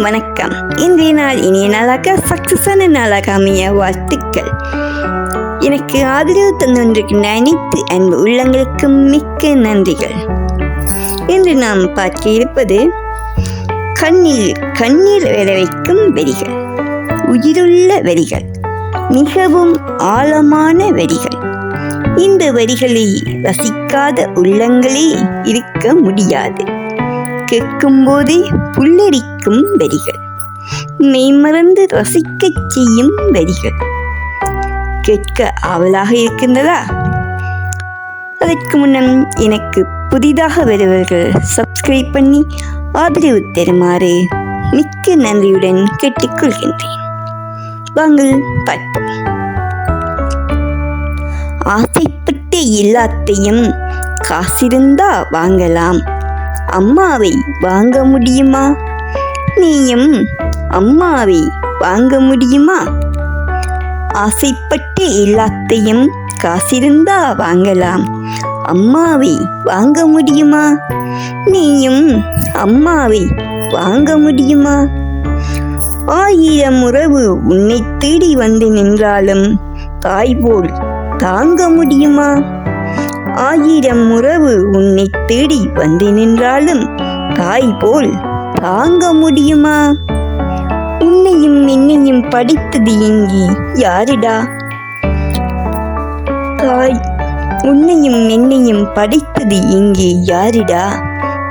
வணக்கம். இன்றைய நாள் இனிய நாளாக சக்சஸான நாளாக அமைய வாழ்த்துக்கள். எனக்கு ஆதரவு தந்துകൊണ്ടിருக்கின்ற அனைத்து அன்பு உள்ளங்களுக்கும் மிக்க நன்றிகள். இன்று நாம் பார்க்க இருப்பது கண்ணீர் விளைவிக்கும் வரிகள், உயிருள்ள வரிகள், மிகவும் ஆழமான வரிகள். இந்த வரிகளை ரசிக்காத உள்ளங்களே இருக்க முடியாது. கேட்கும் போதே புல்லரிக்கும் வரிகள், மெய்மறந்து ரசிக்கச் செய்யும் வரிகள். கேட்க ஆவலாக இருக்கின்றதா? அதற்கு முன்னம் எனக்கு புதிதாக வருவர்கள் சப்ஸ்கிரைப் பண்ணி ஆதரவு தருமாறு மிக்க நன்றியுடன் கேட்டுக்கொள்கின்றேன். வாங்கள் பார்ப்போம். ஆசைப்பட்ட எல்லாத்தையும் காசிருந்தா வாங்கலாம், அம்மாவை வாங்க முடியுமா? நீயும் அம்மாவை வாங்க முடியுமா? ஆசைப்பட்ட எல்லாத்தையும் காசிருந்தா வாங்கலாம், அம்மாவை வாங்க முடியுமா? நீயும் அம்மாவை வாங்க முடியுமா? 1000 உறவு உன்னை தேடி வந்து நின்றாலும் தாய் போல் தாங்க முடியுமா? 1000 உறவு உன்னை தேடி வந்து நின்றாலும் தாய் போல் தாங்க முடியுமா? உன்னையும் என்னையும் படித்தது இங்கே யாருடா? தாய் உன்னையும் என்னையும் படித்தது இங்கே யாருடா?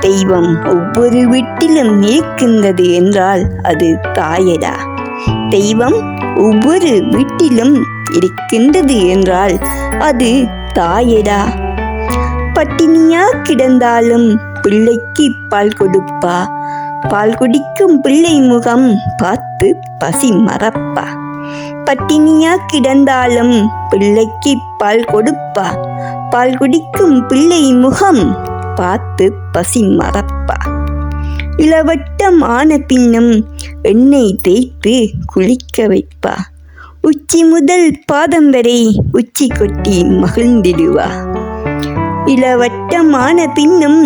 தெய்வம் ஒவ்வொரு வீட்டிலும் இருக்கின்றது என்றால் அது தாயடா. தெய்வம் ஒவ்வொரு வீட்டிலும் இருக்கின்றது என்றால் அது தாயடா. பட்டினியா கிடந்தாலும் பிள்ளைக்கு பால் கொடுப்பா, பால் குடிக்கும் பிள்ளை முகம் பார்த்து பசி மறப்பா. பட்டினியா கிடந்தாலும் பிள்ளைக்கு பால் கொடுப்பா, பால் குடிக்கும் பிள்ளை முகம் பார்த்து பசி மறப்பா. இளவட்டம் ஆன பின்னும் எண்ணெய் தேய்த்து குளிக்க வைப்பா, உச்சி முதல் பாதம் வரை உச்சி கொட்டி மகிழ்ந்திடுவா. இளவட்டமான பின்னும்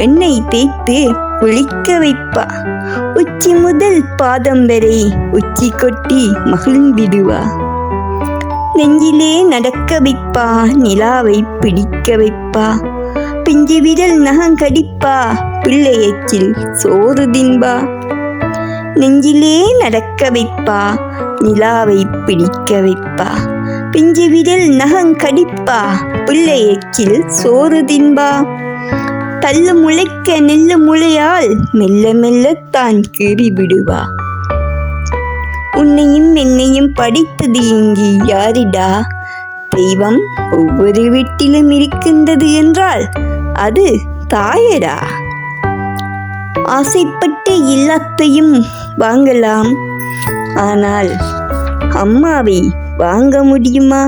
எண்ணெய் தேய்த்து குளிக்க வைப்பா, உச்சி முதல் பாதம் வரை உச்சி கொட்டி மகிழ்ந்திடுவா. நெஞ்சிலே நடக்க வைப்பா, நிலாவை பிடிக்க வைப்பா, பிஞ்சு விரல் நகங்கடிப்பா, பிள்ளை எச்சில் சோறு தின்பா. நெஞ்சிலே நடக்க வைப்பா, நிலாவை பிடிக்க வைப்பா, பிஞ்சு விரல் நகங்கடிப்பா, பிள்ளை எச்சில் சோறு தின்பா. தள்ளு முளைக்க நெல்லு முளையால் மெல்ல மெல்லத்தான் கீறி விடுவா. உன்னையும் என்னையும் படித்தது இங்கே யாருடா? தெய்வம் ஒவ்வொரு வீட்டிலும் இருக்கின்றது என்றால் அது தாயடா. ஆசைப்பட்ட எல்லாத்தையும் வாங்கலாம், ஆனால் அம்மாவை வாங்க முடியுமா?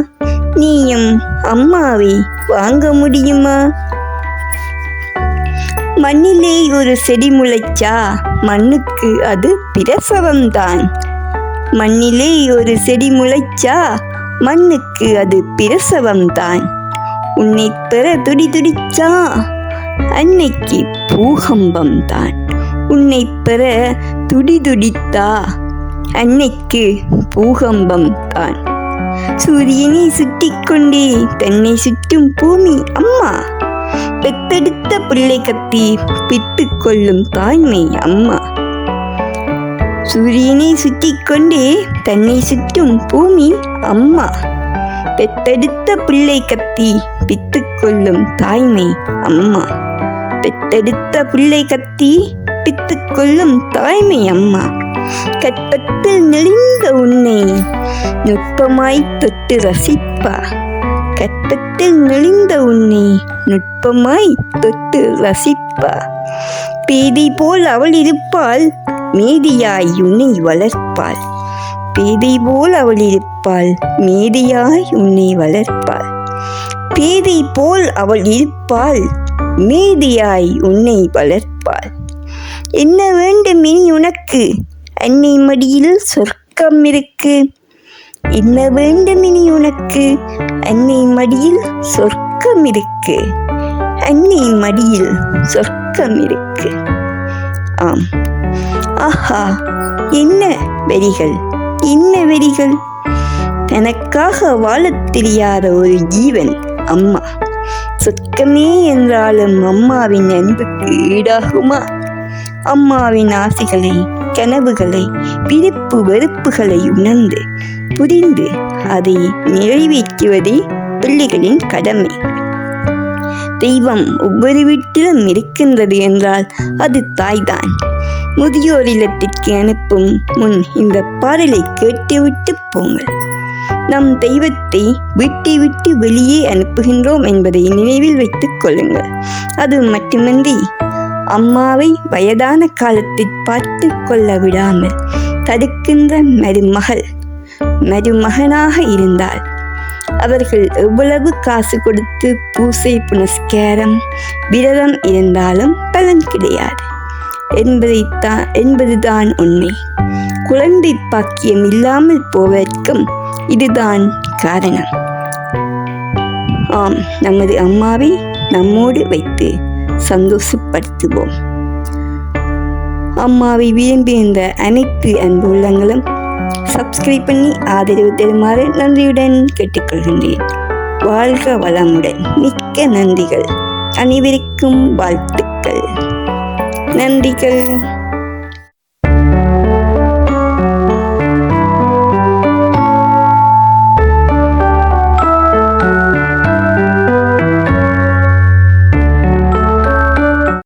நீயும் அம்மாவை வாங்க முடியுமா? மண்ணிலே ஒரு செடி முளைச்சா மண்ணுக்கு அது பிரசவம்தான். மண்ணிலே ஒரு செடி முளைச்சா மண்ணுக்கு அது பிரசவம்தான். உன்னை பெற துடிச்சா அன்னைக்கு பூகம்பம் தான். உன்னை பெற துடித்தா அன்னைக்கு பூகம்பம் தான். சூரியனை சுட்டிக்கொண்டே தன்னை சுற்றும் பூமி அம்மா. பெத்தெடுத்த பிள்ளை கத்தி பித்து கொள்ளும் தாய்மை அம்மா. சூரியனை சுற்றிக்கொண்டே தன்னை சுற்றும் பூமி அம்மா. பெத்தெடுத்த பிள்ளை கத்தி பித்து கொள்ளும் தாய்மை அம்மா. பெத்தெடுத்த பிள்ளை கத்தி பித்து கொள்ளும் தாய்மை அம்மா. கற்பத்தில் நெளிந்த உன்னை நுட்பமாய் தொட்டு ரசிப்பா. கற்பத்தில் நெளிந்த உன்னை நுட்பமாய் தொட்டு ரசிப்பா. பேதை போல் அவள் இருப்பாள், மேதியாய் உன்னை வளர்ப்பாள். பேதை போல் அவள் இருப்பாள், மேதியாய் உன்னை வளர்ப்பாள். பேதை போல் அவள் இருப்பாள், மேதியாய் உன்னை வளர்ப்பாள். என்ன வேண்டும் இனி உனக்கு? அன்னை மடியில் சொர்க்கம் இருக்கு. என்ன வேண்டும் இனி உனக்கு? அன்னை மடியில் சொர்க்கம் இருக்கு. அன்னை மடியில் சொர்க்கம் இருக்கு. ஆம், ஆஹா, என்ன வரிகள், என்ன வரிகள்! தனக்காக வாழத் தெரியாத ஒரு ஜீவன் அம்மா. சொர்க்கமே என்றாலும் அம்மாவின் அன்புக்கு ஈடாகுமா? அம்மாவின் ஆசைகளை, கனவுகளை, விருப்பு வெறுப்புகளை உணர்ந்து புரிந்து அதை நிறைவேற்றுவதே பிள்ளைகளின் கடமை. தெய்வம் ஒவ்வொரு வீட்டிலும் இருக்கின்றது என்றால் அது தாய்தான். முதியோர் இல்லத்திற்கு அனுப்பும் முன் இந்த பாடலை கேட்டுவிட்டு போங்கள். நம் தெய்வத்தை வீட்டை விட்டு வெளியே அனுப்புகின்றோம் என்பதை நினைவில் வைத்துக் கொள்ளுங்கள். அது மட்டுமின்றி அம்மாவை வயதான காலத்தில் பார்த்து கொள்ள விடாமல் தடுக்கின்ற மருமகனாக இருந்தால் அவர்கள் எவ்வளவு காசு கொடுத்து பூசை புனஸ்காரம் விரதம் இருந்தாலும் பலன் கிடையாது என்பதுதான் உண்மை. குழந்தை பாக்கியம் இல்லாமல் போவதற்கும் இதுதான் காரணம். ஆம், நமது அம்மாவை நம்மோடு வைத்து சந்தோஷப்படுத்துவோம். அம்மாவை விரும்புகின்ற அனைத்து அன்பு உள்ளங்களும் சப்ஸ்கிரைப் பண்ணி ஆதரவு தருமாறு நன்றியுடன் கேட்டுக்கொள்கின்றேன். வாழ்க வளமுடன். மிக்க நன்றிகள். அனைவருக்கும் வாழ்த்துக்கள். நன்றிகள்.